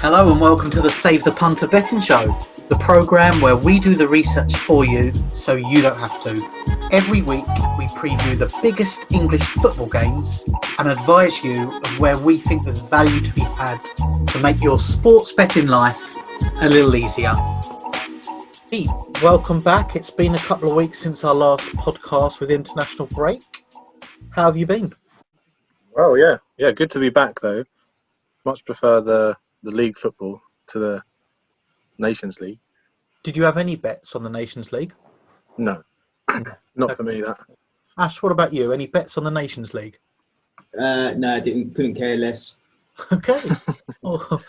Hello and welcome to the Save the Punter Betting Show, the programme where we do the research for you so you don't have to. Every week we preview the biggest English football games and advise you of where we think there's value to be had to make your sports betting life a little easier. Pete, welcome back. It's been a couple of weeks since our last podcast with international break. How have you been? Oh yeah, good to be back though. Much prefer the league football to the Nations League. Did you have any bets on the Nations League? No, not for me that. Ash, what about you? Any bets on the Nations League? No, I couldn't care less. Okay. Well,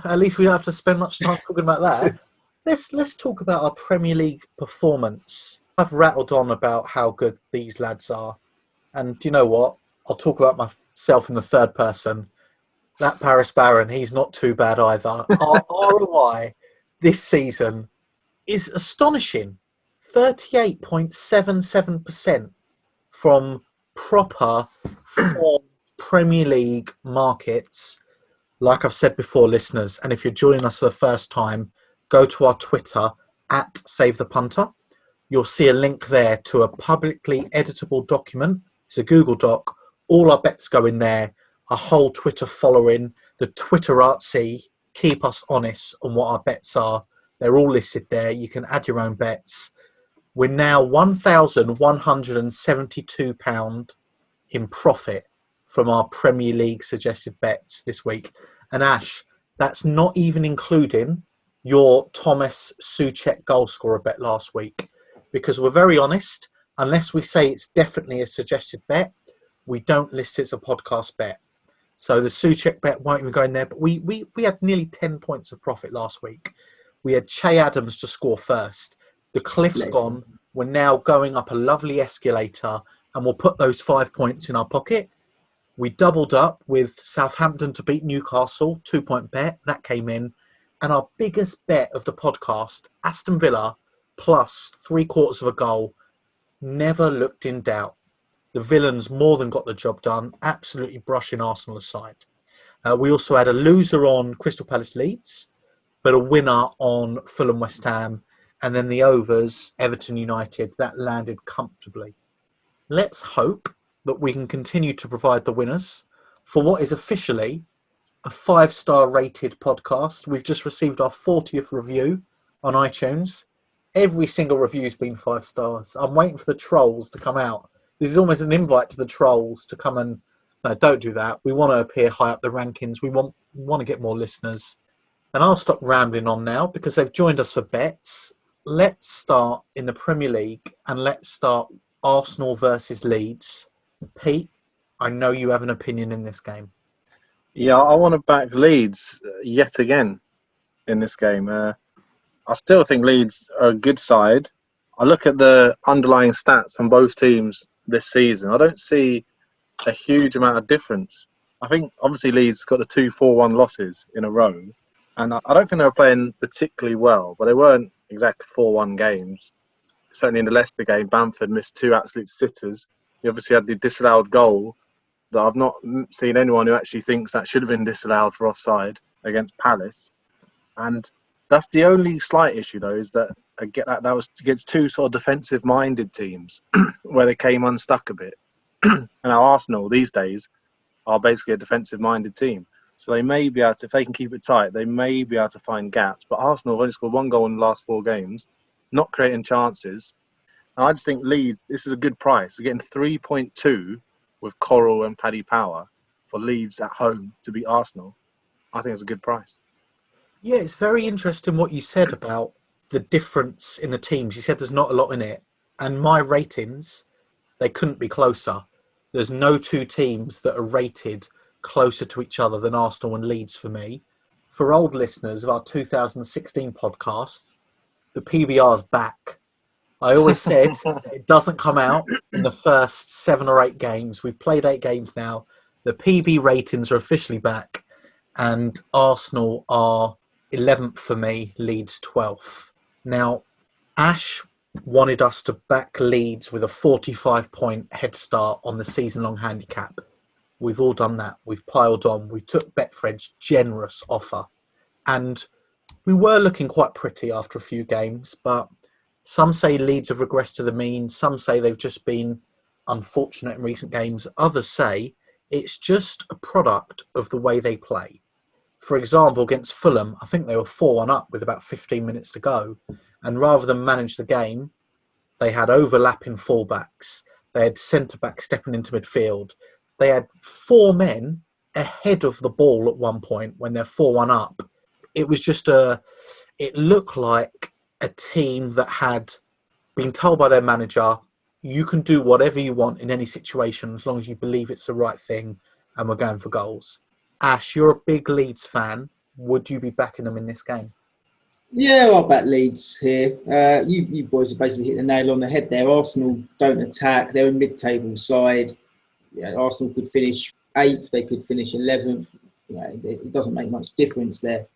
at least we don't have to spend much time talking about that. Let's talk about our Premier League performance. I've rattled on about how good these lads are. And do you know what? I'll talk about myself in the third person. That Paris Baron, he's not too bad either. Our ROI this season is astonishing. 38.77% from proper Premier League markets. Like I've said before, listeners, and if you're joining us for the first time, go to our Twitter at Save the Punter. You'll see a link there to a publicly editable document. It's a Google Doc. All our bets go in there. A whole Twitter following, the Twitterati keep us honest on what our bets are. They're all listed there. You can add your own bets. We're now £1,172 in profit from our Premier League suggested bets this week. And Ash, that's not even including your Thomas Souček goal scorer bet last week. Because we're very honest, unless we say it's definitely a suggested bet, we don't list it as a podcast bet. So the Souček bet won't even go in there. But we had nearly 10 points of profit last week. We had Che Adams to score first. The cliff's gone. We're now going up a lovely escalator and we'll put those 5 points in our pocket. We doubled up with Southampton to beat Newcastle, 2-point bet. That came in. And our biggest bet of the podcast, Aston Villa plus 3/4 of a goal, never looked in doubt. The Villains more than got the job done, absolutely brushing Arsenal aside. We also had a loser on Crystal Palace Leeds, but a winner on Fulham West Ham, and then the overs, Everton United, that landed comfortably. Let's hope that we can continue to provide the winners for what is officially a 5-star rated podcast. We've just received our 40th review on iTunes. Every single review's been 5 stars. I'm waiting for the trolls to come out. This is almost an invite to the trolls to come and... No, don't do that. We want to appear high up the rankings. We want to get more listeners. And I'll stop rambling on now because they've joined us for bets. Let's start in the Premier League and let's start Arsenal versus Leeds. Pete, I know you have an opinion in this game. Yeah, I want to back Leeds yet again in this game. I still think Leeds are a good side. I look at the underlying stats from both teams this season. I don't see a huge amount of difference. I think obviously Leeds got the 2-4-1 losses in a row, and I don't think they were playing particularly well, but they weren't exactly 4-1 games. Certainly in the Leicester game, Bamford missed 2 absolute sitters. He obviously had the disallowed goal that I've not seen anyone who actually thinks that should have been disallowed for offside against Palace. And that's the only slight issue, though, is that that was against 2 sort of defensive-minded teams where they came unstuck a bit. And now Arsenal these days are basically a defensive-minded team. So they may be able to, if they can keep it tight, they may be able to find gaps. But Arsenal have only scored 1 goal in the last 4 games, not creating chances. And I just think Leeds, this is a good price. We're getting 3.2 with Coral and Paddy Power for Leeds at home to beat Arsenal. I think it's a good price. Yeah, it's very interesting what you said about the difference in the teams. You said there's not a lot in it. And my ratings, they couldn't be closer. There's no 2 teams that are rated closer to each other than Arsenal and Leeds for me. For old listeners of our 2016 podcast, the PBR's back. I always said it doesn't come out in the first 7 or 8 games. We've played 8 games now. The PB ratings are officially back. And Arsenal are 11th for me, Leeds 12th. Now, Ash wanted us to back Leeds with a 45-point head start on the season-long handicap. We've all done that. We've piled on. We took Betfred's generous offer. And we were looking quite pretty after a few games, but some say Leeds have regressed to the mean. Some say they've just been unfortunate in recent games. Others say it's just a product of the way they play. For example, against Fulham, I think they were 4-1 up with about 15 minutes to go. And rather than manage the game, they had overlapping fullbacks. They had centre-backs stepping into midfield. They had 4 men ahead of the ball at one point when they're 4-1 up. It was just it looked like a team that had been told by their manager, you can do whatever you want in any situation as long as you believe it's the right thing and we're going for goals. Ash, you're a big Leeds fan. Would you be backing them in this game? Yeah, I'll back Leeds here. You boys have basically hit the nail on the head there. Arsenal don't attack. They're a mid-table side. Yeah, Arsenal could finish 8th. They could finish 11th. It doesn't make much difference there.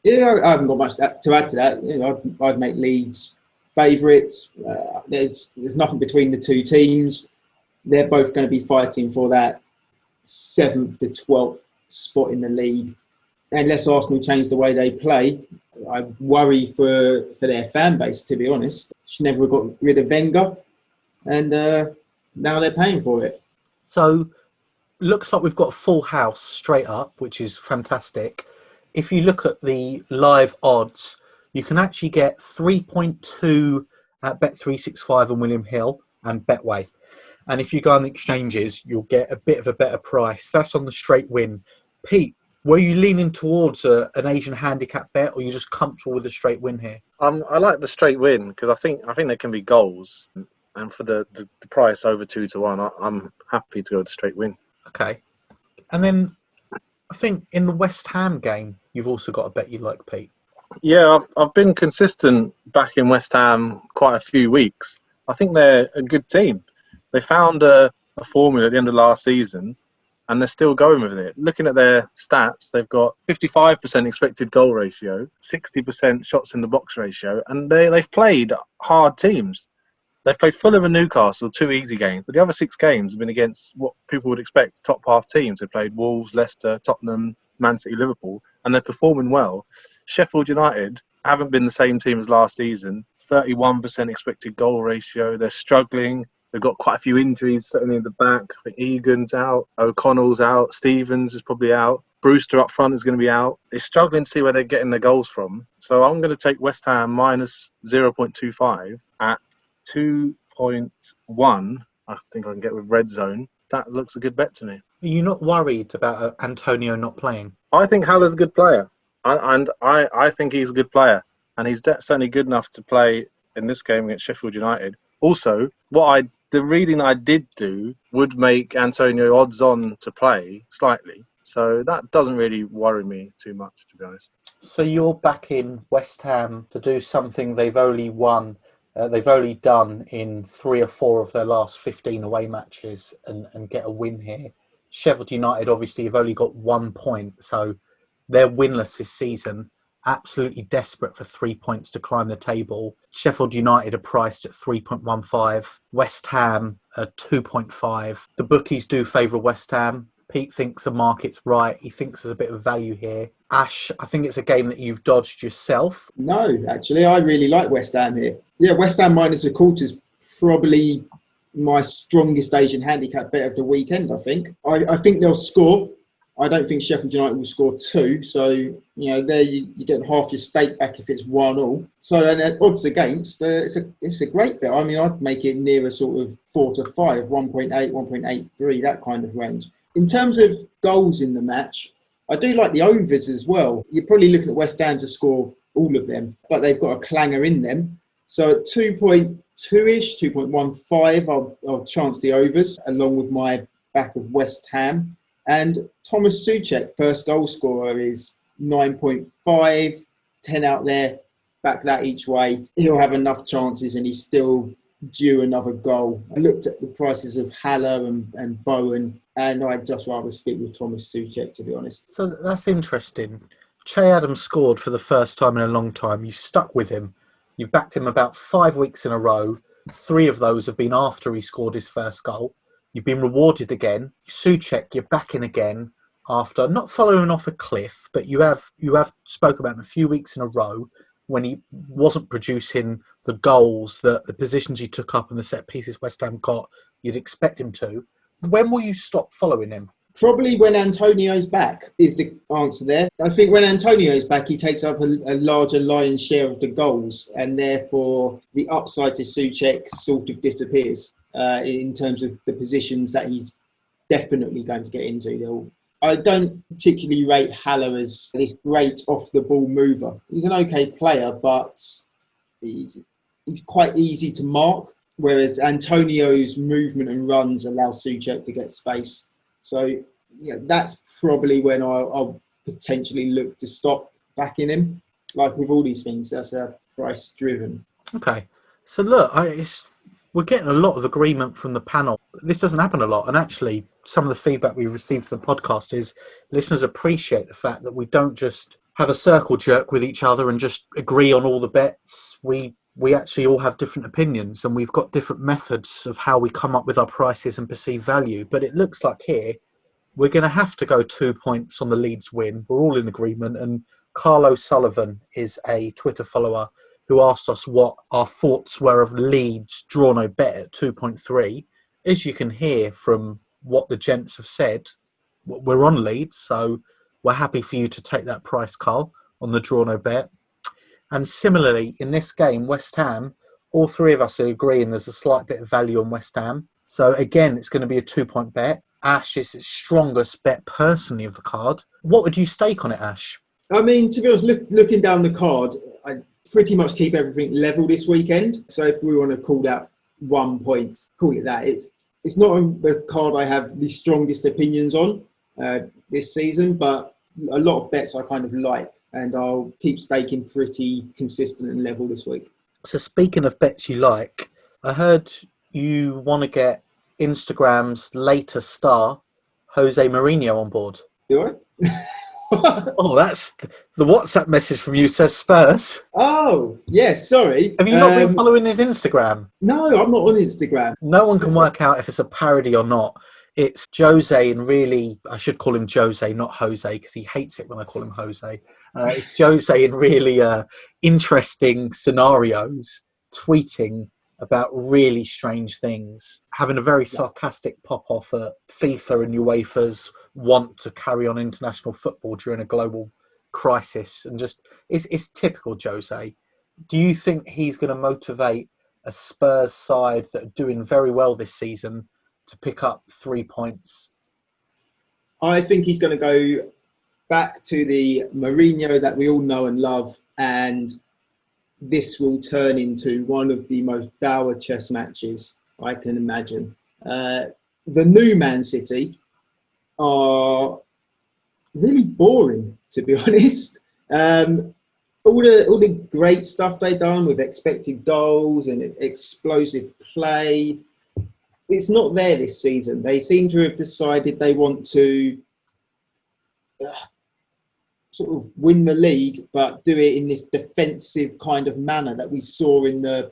Yeah, I haven't got much to add to that. I'd make Leeds favourites. There's nothing between the two teams. They're both going to be fighting for that 7th to 12th spot in the league. Unless Arsenal change the way they play, I worry for their fan base, to be honest. She never got rid of Wenger, and now they're paying for it. So, looks like we've got a full house straight up, which is fantastic. If you look at the live odds, you can actually get 3.2 at Bet365 and William Hill and Betway. And if you go on the exchanges, you'll get a bit of a better price. That's on the straight win. Pete, were you leaning towards an Asian handicap bet, or are you just comfortable with a straight win here? I like the straight win because I think there can be goals, and for the price over 2-1, I'm happy to go with the straight win. Okay. And then I think in the West Ham game, you've also got a bet you like, Pete. Yeah, I've been consistent back in West Ham quite a few weeks. I think they're a good team. They found a formula at the end of last season, and they're still going with it. Looking at their stats, they've got 55% expected goal ratio, 60% shots in the box ratio, and they've played hard teams. They've played Fulham and Newcastle, 2 easy games, but the other 6 games have been against what people would expect top half teams. They've played Wolves, Leicester, Tottenham, Man City, Liverpool, and they're performing well. Sheffield United haven't been the same team as last season, 31% expected goal ratio. They're struggling. They've got quite a few injuries certainly in the back. I think Egan's out, O'Connell's out, Stevens is probably out, Brewster up front is going to be out. They're struggling to see where they're getting their goals from. So I'm going to take West Ham minus 0.25 at 2.1. I think I can get with Red Zone. That looks a good bet to me. Are you not worried about Antonio not playing? I think Haller's a good player. I think he's a good player. And he's certainly good enough to play in this game against Sheffield United. Also, the reading I did do would make Antonio odds on to play slightly. So that doesn't really worry me too much, to be honest. So you're backing West Ham to do something they've only done in 3 or 4 of their last 15 away matches and get a win here. Sheffield United obviously have only got 1 point, so they're winless this season. Absolutely desperate for 3 points to climb the table. Sheffield United are priced at 3.15. West Ham are 2.5. The bookies do favour West Ham. Pete thinks the market's right. He thinks there's a bit of value here. Ash, I think it's a game that you've dodged yourself. No, actually, I really like West Ham here. Yeah, West Ham minus a quarter is probably my strongest Asian handicap bet of the weekend, I think. I think they'll score. I don't think Sheffield United will score 2. So, there you get half your stake back if it's 1-1. So, and at odds against, it's a great bet. I mean, I'd make it near a sort of 4 to 5, 1.8, 1.83, that kind of range. In terms of goals in the match, I do like the overs as well. You're probably looking at West Ham to score all of them, but they've got a clanger in them. So at 2.2-ish, 2.15, I'll chance the overs along with my back of West Ham. And Thomas Souček, first goal scorer, is 9.5, 10 out there, back that each way. He'll have enough chances and he's still due another goal. I looked at the prices of Haller and Bowen, and I'd just rather stick with Thomas Souček, to be honest. So that's interesting. Che Adams scored for the first time in a long time. You stuck with him. You've backed him about 5 weeks in a row. 3 of those have been after he scored his first goal. You've been rewarded again. Souček, you're backing again. after not following off a cliff, but you have spoke about him a few weeks in a row when he wasn't producing the goals that the positions he took up and the set pieces West Ham got, you'd expect him to. When will you stop following him? Probably when Antonio's back is the answer there. I think when Antonio's back, he takes up a larger lion's share of the goals, and therefore the upside to Souček sort of disappears in terms of the positions that he's definitely going to get into. I don't particularly rate Haller as this great off-the-ball mover. He's an okay player, but he's quite easy to mark, whereas Antonio's movement and runs allow Souček to get space. So yeah, that's probably when I'll potentially look to stop backing him. Like with all these things, that's price driven. Okay, so look, we're getting a lot of agreement from the panel. This doesn't happen a lot, and actually some of the feedback we received from the podcast is listeners appreciate the fact that we don't just have a circle jerk with each other and just agree on all the bets. We actually all have different opinions, and we've got different methods of how we come up with our prices and perceived value. But it looks like here we're going to have to go 2 points on the Leeds win. We're all in agreement. And Carlo Sullivan is a Twitter follower who asked us what our thoughts were of Leeds draw no bet at 2.3. As you can hear from what the gents have said, we're on Leeds, so we're happy for you to take that price, Carl, on the draw no bet. And similarly, in this game, West Ham, all three of us are agreeing there's a slight bit of value on West Ham. So again, it's going to be a 2-point bet. Ash is its strongest bet personally of the card. What would you stake on it, Ash? I mean, to be honest, looking down the card, I pretty much keep everything level this weekend. So if we want to call that 1 point, call it that. It's not the card I have the strongest opinions on this season, but a lot of bets I kind of like, and I'll keep staking pretty consistent and level this week. So speaking of bets you like, I heard you want to get Instagram's latest star, Jose Mourinho, on board. Do I? Oh, that's the WhatsApp message from you says Spurs. Oh, yes, sorry. Have you not been following his Instagram? No, I'm not on Instagram. No one can work out if it's a parody or not. It's Jose, and really, I should call him Jose, not Jose, because he hates it when I call him Jose. It's Jose in really interesting scenarios, tweeting about really strange things, having a very sarcastic pop-off at FIFA and UEFA's want to carry on international football during a global crisis. And just, it's typical Jose. Do you think he's going to motivate a Spurs side that are doing very well this season to pick up 3 points? I think he's going to go back to the Mourinho that we all know and love, and this will turn into one of the most dour chess matches I can imagine. The new Man City are really boring, to be honest. All the great stuff they've done with expected goals and explosive play, it's not there this season. They seem to have decided they want to sort of win the league, but do it in this defensive kind of manner that we saw in the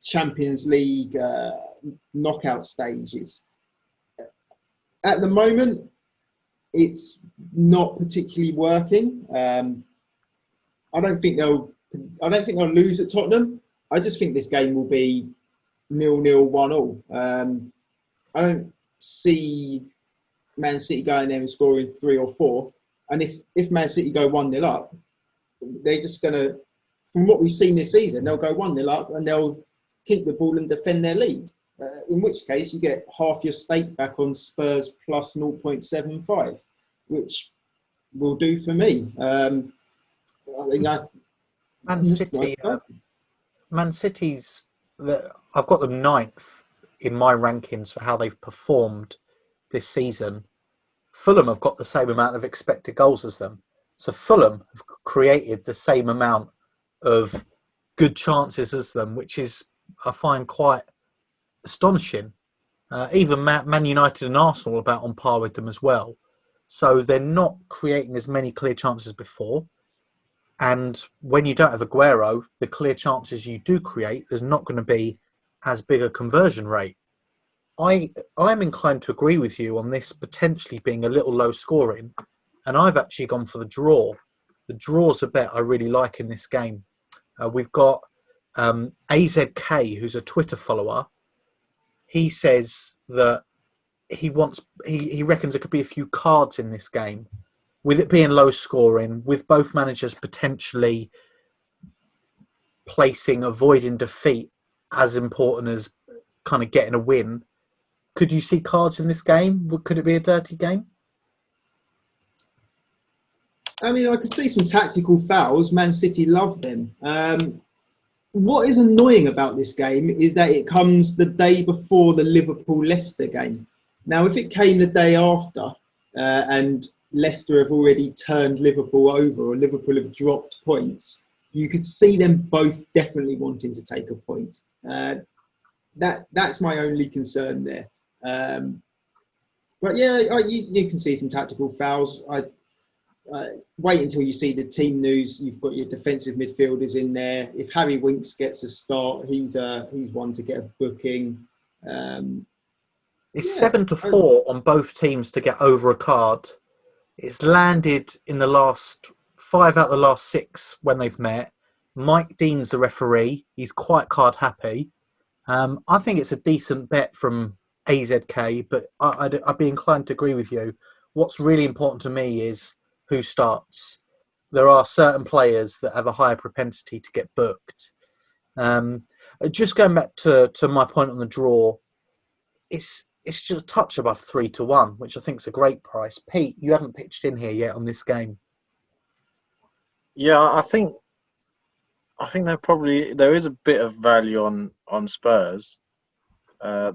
Champions League knockout stages. At the moment, it's not particularly working. I don't think they'll lose at Tottenham. I just think this game will be 0-0, 1-1. I don't see Man City going there and scoring 3 or 4. And if Man City go 1-0 up, they're just going to, from what we've seen this season, they'll go 1-0 up and they'll keep the ball and defend their lead. In which case, you get half your stake back on Spurs plus 0.75, which will do for me. Man City's, I've got them 9th in my rankings for how they've performed this season. Fulham have got the same amount of expected goals as them. So Fulham have created the same amount of good chances as them, which is, I find, quite astonishing. Even Man United and Arsenal are about on par with them as well. So they're not creating as many clear chances as before. And when you don't have Aguero, the clear chances you do create, there's not going to be as big a conversion rate. I'm inclined to agree with you on this potentially being a little low scoring, and I've actually gone for the draw. The draw's a bet I really like in this game. We've got AZK, who's a Twitter follower. He says that he reckons there could be a few cards in this game, with it being low scoring, with both managers potentially placing avoiding defeat as important as kind of getting a win. Could you see cards in this game? Could it be a dirty game? I mean, I could see some tactical fouls. Man City love them. What is annoying about this game is that it comes the day before the Liverpool-Leicester game. Now, if it came the day after and Leicester have already turned Liverpool over or Liverpool have dropped points, you could see them both definitely wanting to take a point. That's my only concern there. But yeah, you can see some tactical fouls. Wait until you see the team news. You've got your defensive midfielders in there. If Harry Winks gets a start, he's one to get a booking. It's 7-4 on both teams to get over a card. It's landed in the last 5 out of the last 6 when they've met. Mike Dean's the referee. He's quite card happy. I think it's a decent bet from AZK, but I'd be inclined to agree with you. What's really important to me is who starts. There are certain players that have a higher propensity to get booked. Just going back to my point on the draw, it's just a touch above 3-1, which I think is a great price. Pete, you haven't pitched in here yet on this game. Yeah, I think there is a bit of value on Spurs. I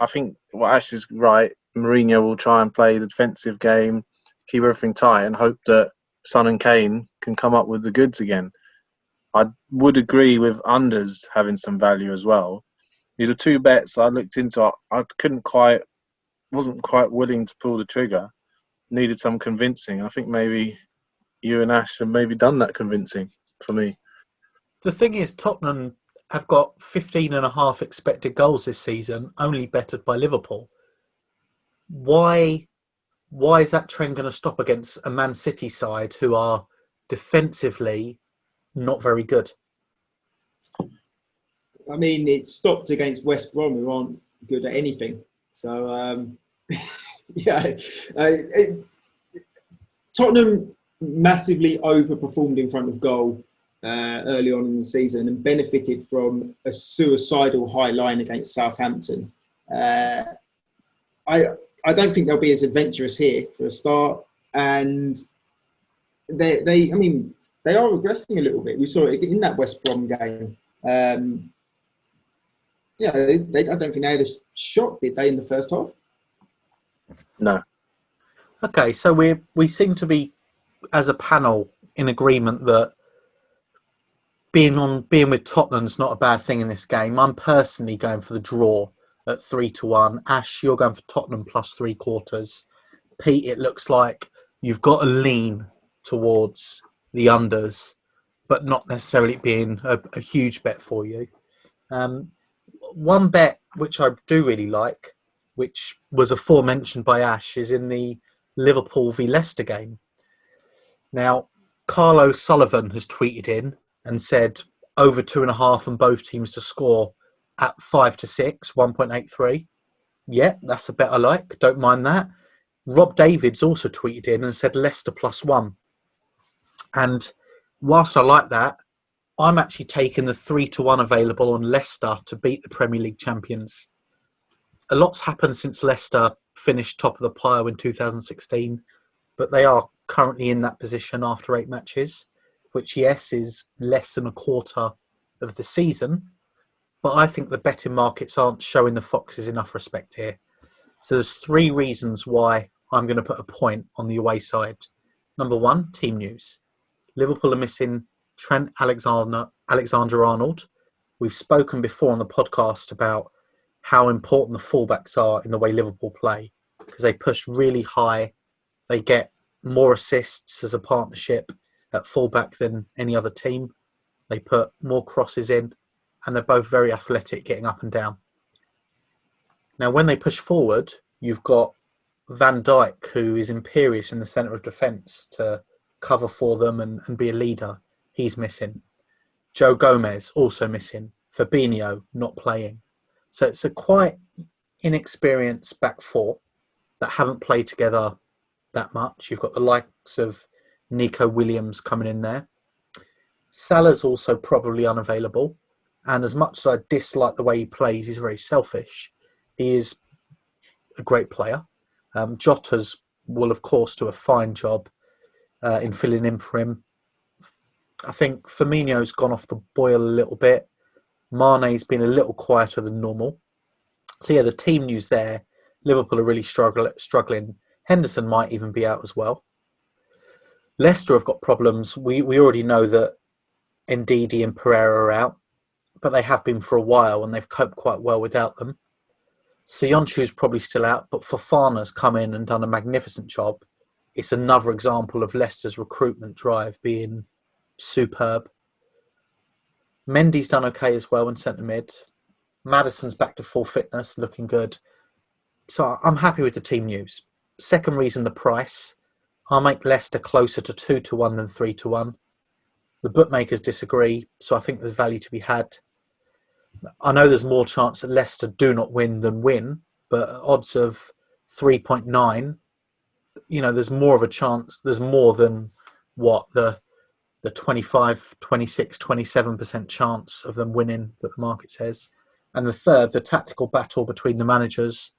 think Ash is right. Mourinho will try and play the defensive game, keep everything tight, and hope that Son and Kane can come up with the goods again. I would agree with unders having some value as well. These are 2 bets I looked into. I wasn't quite willing to pull the trigger. Needed some convincing. I think maybe you and Ash have maybe done that convincing for me. The thing is, Tottenham have got 15.5 expected goals this season, only bettered by Liverpool. Why is that trend going to stop against a Man City side who are defensively not very good? I mean, it stopped against West Brom, who aren't good at anything. So, yeah. Tottenham massively overperformed in front of goal early on in the season and benefited from a suicidal high line against Southampton. I don't think they'll be as adventurous here for a start, and they are regressing a little bit. We saw it in that West Brom game. I don't think they had a shot, did they, in the first half? No. Okay, so we seem to be, as a panel, in agreement that being with Tottenham's not a bad thing in this game. I'm personally going for the draw at 3-1. Ash, you're going for Tottenham plus 3/4. Pete, it looks like you've got a lean towards the unders, but not necessarily being a huge bet for you. One bet which I do really like, which was aforementioned by Ash, is in the Liverpool v Leicester game. Now, Carlo Sullivan has tweeted in and said over 2.5 on both teams to score at 5-6, 1.83. Yeah, that's a bet I like. Don't mind that. Rob Davids also tweeted in and said Leicester +1. And whilst I like that, I'm actually taking the 3-1 available on Leicester to beat the Premier League champions. A lot's happened since Leicester finished top of the pile in 2016, but they are currently in that position after 8 matches, which, yes, is less than a quarter of the season. But I think the betting markets aren't showing the Foxes enough respect here. So there's 3 reasons why I'm going to put a point on the away side. Number 1, team news. Liverpool are missing Trent Alexander-Arnold. We've spoken before on the podcast about how important the fullbacks are in the way Liverpool play, because they push really high. They get more assists as a partnership at fullback than any other team. They put more crosses in, and they're both very athletic getting up and down. Now, when they push forward, you've got Van Dijk, who is imperious in the centre of defence to cover for them and be a leader. He's missing. Joe Gomez also missing. Fabinho not playing. So it's a quite inexperienced back four that haven't played together that much. You've got the likes of Nico Williams coming in there. Salah's also probably unavailable. And as much as I dislike the way he plays, he's very selfish. He is a great player. Jota's will, of course, do a fine job in filling in for him. I think Firmino's gone off the boil a little bit. Mane's been a little quieter than normal. So, yeah, the team news there. Liverpool are really struggling. Henderson might even be out as well. Leicester have got problems. We already know that Ndidi and Pereira are out, but they have been for a while and they've coped quite well without them. Soyuncu's probably still out, but Fofana's come in and done a magnificent job. It's another example of Leicester's recruitment drive being superb. Mendy's done okay as well in centre mid. Maddison's back to full fitness, looking good. So I'm happy with the team news. Second reason, the price. I'll make Leicester closer to 2-1 than 3-1. The bookmakers disagree, so I think there's value to be had. I know there's more chance that Leicester do not win than win, but odds of 3.9, there's more of a chance. There's more than what the 25, 26, 27% chance of them winning that the market says. And the third, the tactical battle between the managers.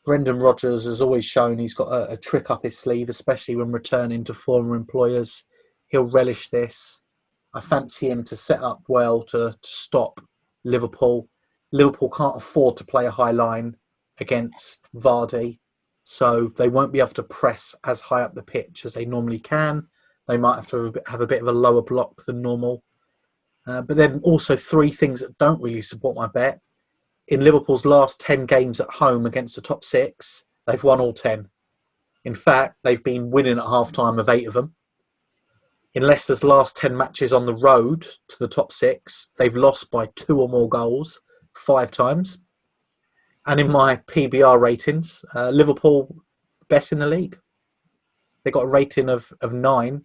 Brendan Rodgers has always shown he's got a trick up his sleeve, especially when returning to former employers. He'll relish this. I fancy him to set up well to stop Liverpool. Liverpool can't afford to play a high line against Vardy, so they won't be able to press as high up the pitch as they normally can. They might have to have a bit of a lower block than normal. But then also three things that don't really support my bet. In Liverpool's last 10 games at home against the top six, they've won all 10. In fact, they've been winning at half-time of 8 of them. In Leicester's last 10 matches on the road to the top six, they've lost by 2 or more goals 5 times. And in my PBR ratings, Liverpool best in the league. They got a rating of 9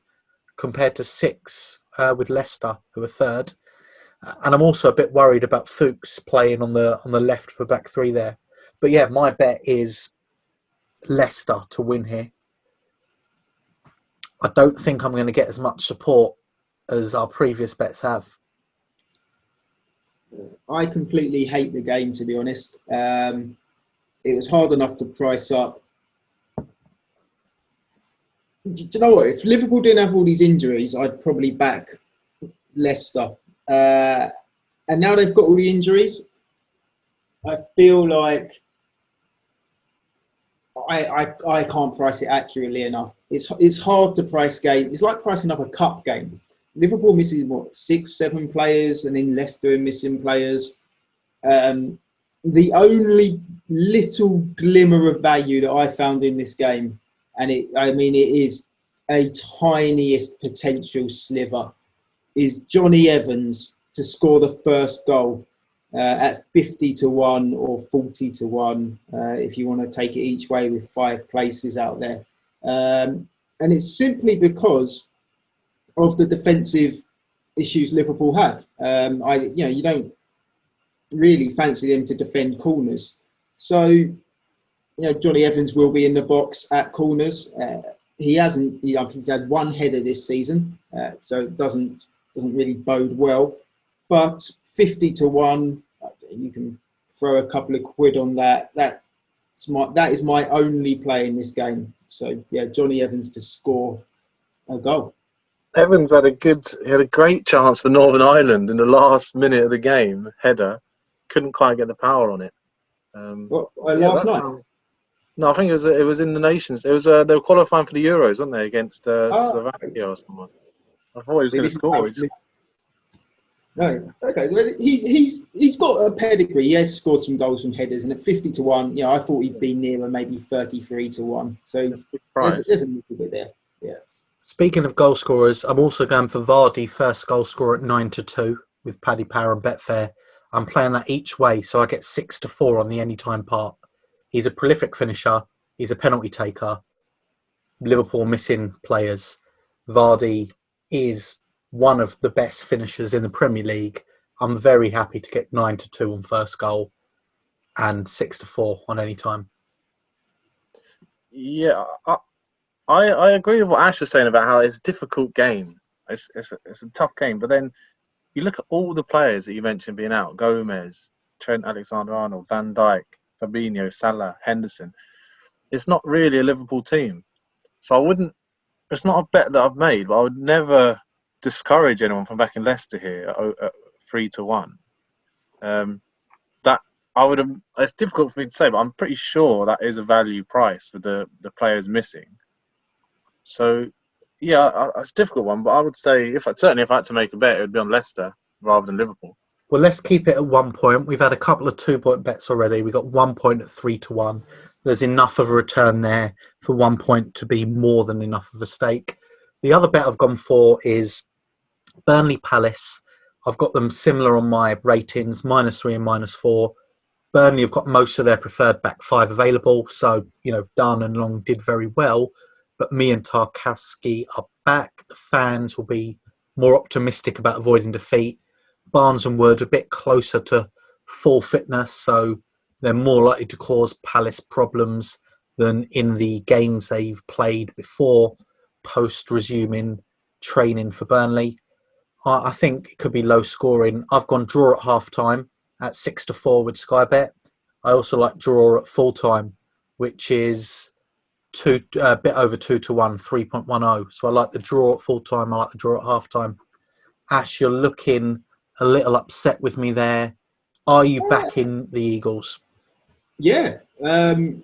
compared to 6 with Leicester, who are third. And I'm also a bit worried about Fuchs playing on the left for back three there. But yeah, my bet is Leicester to win here. I don't think I'm going to get as much support as our previous bets have. I completely hate the game, to be honest. It was hard enough to price up. Do you know what? If Liverpool didn't have all these injuries, I'd probably back Leicester. And now they've got all the injuries, I feel like I can't price it accurately enough. It's hard to price game. It's like pricing up a cup game. Liverpool missing 6, 7 players, and then Leicester missing players. The only little glimmer of value that I found in this game, and it is a tiniest potential sliver, is Johnny Evans to score the first goal at 50-1 or 40-1, if you want to take it each way with 5 places out there. And it's simply because of the defensive issues Liverpool have. You don't really fancy them to defend corners. So, Johnny Evans will be in the box at corners. He hasn't. I think he's had 1 header this season, so it doesn't really bode well. But 50-1, you can throw a couple of quid on that. That is my only play in this game. So yeah, Johnny Evans to score a goal. Evans had a great chance for Northern Ireland in the last minute of the game. Header, couldn't quite get the power on it. Last night? No, I think it was in the Nations. It was they were qualifying for the Euros, weren't they, against Slovakia or someone? I thought he was going to score. No, okay. Well, he's got a pedigree. He has scored some goals from headers, and at 50-1, I thought he'd be nearer maybe 33-1. So there's a little bit there. Yeah. Speaking of goal scorers, I'm also going for Vardy, first goal scorer at 9-2 with Paddy Power and Betfair. I'm playing that each way, so I get 6-4 on the anytime part. He's a prolific finisher. He's a penalty taker. Liverpool missing players. Vardy is one of the best finishers in the Premier League. I'm very happy to get 9-2 on first goal and 6-4 on any time. Yeah, I agree with what Ash was saying about how it's a difficult game. It's a tough game, but then you look at all the players that you mentioned being out: Gomez, Trent Alexander-Arnold, Van Dijk, Fabinho, Salah, Henderson. It's not really a Liverpool team, so I wouldn't. It's not a bet that I've made, but I would never discourage anyone from backing Leicester here at 3-1. That I would have. It's difficult for me to say, but I'm pretty sure that is a value price for the players missing. So, yeah, it's a difficult one, but I would say if I had to make a bet, it would be on Leicester rather than Liverpool. Well, let's keep it at 1 point. We've had a couple of 2-point bets already. We got 1 point at 3-1. There's enough of a return there for 1 point to be more than enough of a stake. The other bet I've gone for is Burnley Palace. I've got them similar on my ratings, -3 and -4. Burnley have got most of their preferred back five available. So, Dunn and Long did very well. But me and Tarkowski are back. The fans will be more optimistic about avoiding defeat. Barnes and Wood a bit closer to full fitness, so they're more likely to cause Palace problems than in the games they've played before, post-resuming training for Burnley. I think it could be low scoring. I've gone draw at half-time at 6-4 with Sky Bet. I also like draw at full-time, which is a bit over 2-1, 3.10. So I like the draw at full-time. I like the draw at half-time. Ash, you're looking a little upset with me there. Are you backing the Eagles? Yeah. I mean,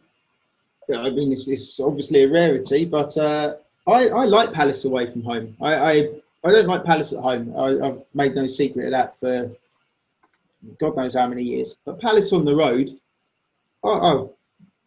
it's obviously a rarity, but I like Palace away from home. I don't like Palace at home. I've made no secret of that for God knows how many years. But Palace on the road, I'll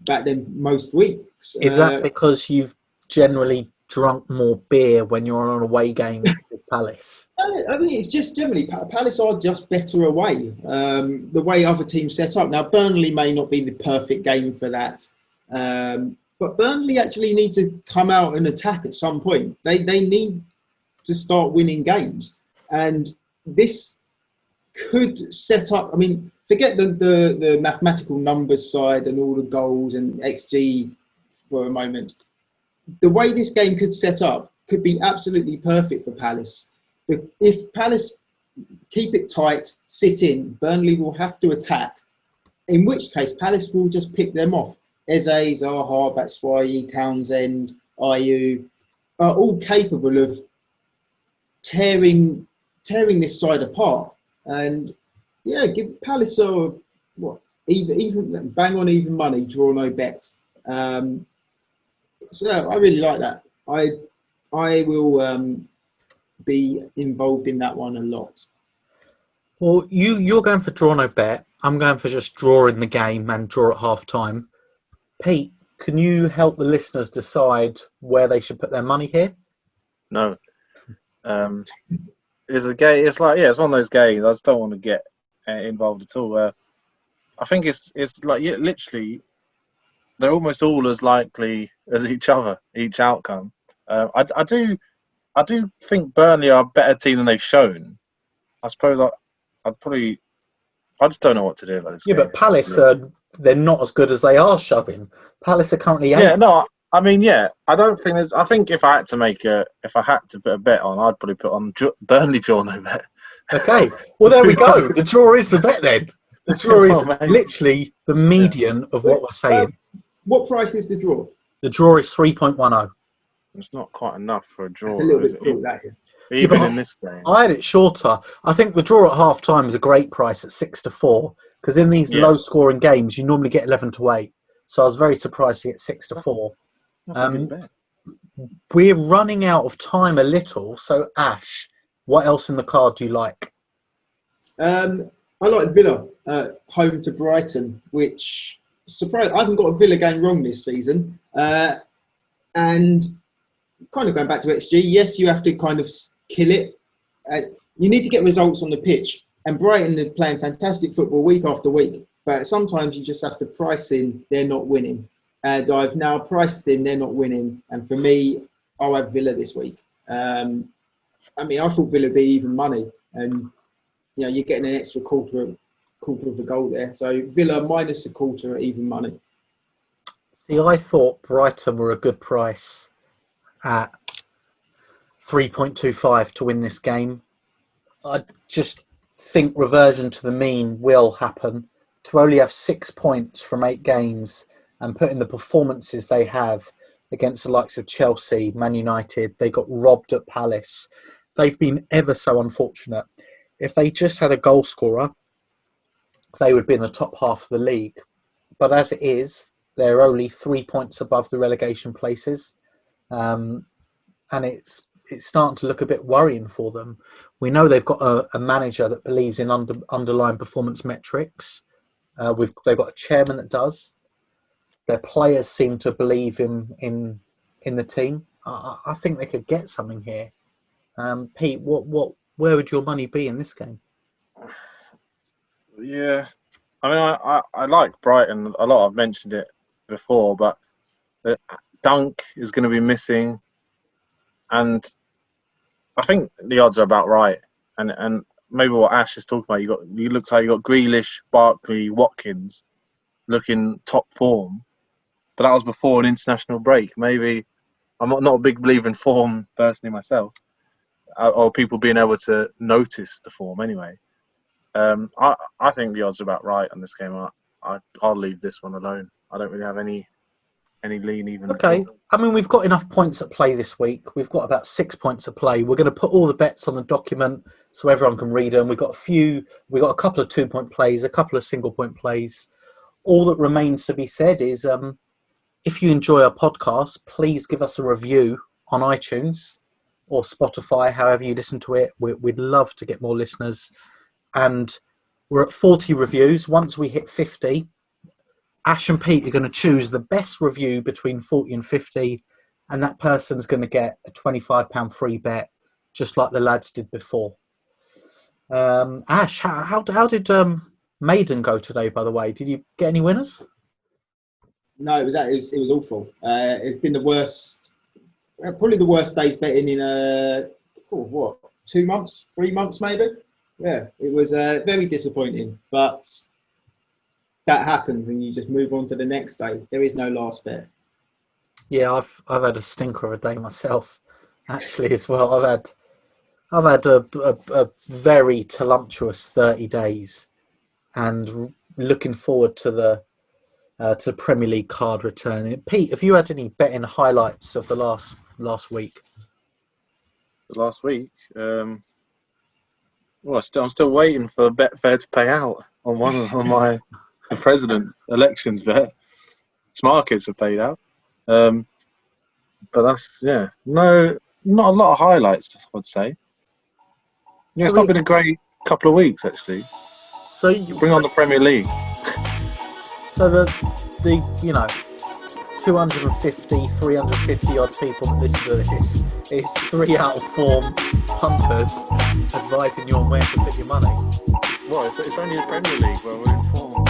back them most weeks. Is that because you've generally drunk more beer when you're on an away game with Palace? I mean, it's just generally Palace are just better away. The way other teams set up. Now, Burnley may not be the perfect game for that. But Burnley actually need to come out and attack at some point. They need to start winning games. And this could set up, I mean, forget the mathematical numbers side and all the goals and XG for a moment. The way this game could set up could be absolutely perfect for Palace. But if Palace keep it tight, sit in, Burnley will have to attack, in which case Palace will just pick them off. Eze, Zaha, Batshuayi, Townsend, Ayew are all capable of tearing this side apart. And yeah, give Palace even bang on even money, draw no bet. So I really like that. I will be involved in that one a lot. Well, you're going for draw no bet. I'm going for just draw in the game and draw at half time. Pete, can you help the listeners decide where they should put their money here? No. It's a game. It's like it's one of those games. I just don't want to get involved at all. I think it's like literally they're almost all as likely as each other, each outcome. I do think Burnley are a better team than they've shown. I suppose I just don't know what to do about this game. But Palace they're not as good as they are shoving. Palace are currently 8. Yeah, no, I mean, yeah, I don't think there's. I think if I had to put a bet on, I'd probably put on Burnley draw no bet. Okay, well there we go. The draw is the bet then. The draw is literally the median of what we're saying. What price is the draw? The draw is 3.10. It's not quite enough for a draw. It's a little bit short, that is. Even in this game. I had it shorter. I think the draw at half time is a great price at 6-4 because in these low scoring games you normally get 11-8. So I was very surprised to get 6-4. We're running out of time a little. So Ash, what else in the card do you like? I like Villa home to Brighton, which surprised. I haven't got a Villa game wrong this season. And kind of going back to XG, yes, you have to kind of kill it. You need to get results on the pitch. And Brighton are playing fantastic football week after week. But sometimes you just have to price in they're not winning. And I've now priced in they're not winning. And for me, I'll have Villa this week. I thought Villa would be even money. And, you're getting an extra quarter of a goal there. So Villa minus a quarter at even money. See, I thought Brighton were a good price at 3.25 to win this game. I just think reversion to the mean will happen. To only have 6 points from 8 games and put in the performances they have against the likes of Chelsea, Man United, they got robbed at Palace. They've been ever so unfortunate. If they just had a goal scorer, they would be in the top half of the league. But as it is, they're only 3 points above the relegation places. And it's starting to look a bit worrying for them. We know they've got a manager that believes in underlying performance metrics. They've got a chairman that does. Their players seem to believe in the team. I think they could get something here. Pete, where would your money be in this game? Yeah, I like Brighton a lot. I've mentioned it before, but Dunk is going to be missing, and I think the odds are about right. And maybe what Ash is talking about, you look like you got Grealish, Barkley, Watkins, looking top form, but that was before an international break. Maybe I'm not a big believer in form personally myself, or people being able to notice the form anyway. I think the odds are about right on this game. I'll leave this one alone. I don't really have any lean even. Okay. We've got enough points at play this week. We've got about 6 points at play. We're going to put all the bets on the document so everyone can read them. We've got a couple of 2-point plays, a couple of single-point plays. All that remains to be said is if you enjoy our podcast, please give us a review on iTunes or Spotify, however you listen to it. We'd love to get more listeners. And we're at 40 reviews. Once we hit 50, Ash and Pete are going to choose the best review between 40 and 50, and that person's going to get a £25 free bet, just like the lads did before. Ash, how did Maiden go today, by the way? Did you get any winners? No, it was awful. It's been the worst, probably the worst days betting in 2 months, 3 months maybe. Yeah, it was very disappointing, but that happens and you just move on to the next day. There is no last bet. Yeah, I've had a stinker of a day myself, actually, as well. I've had a very tumultuous 30 days, and looking forward to the Premier League card return. Pete, have you had any betting highlights of the last week? Last week, I'm still waiting for Betfair to pay out on one of my president elections bet. Markets have paid out, but that's not a lot of highlights, I'd say. Yeah, it's not been a great couple of weeks actually. So you bring on the Premier League. So the 250, 350 odd people that listen to this is 3 out of 4 punters advising you on where to put your money. Well, it's only the Premier League where we're informed.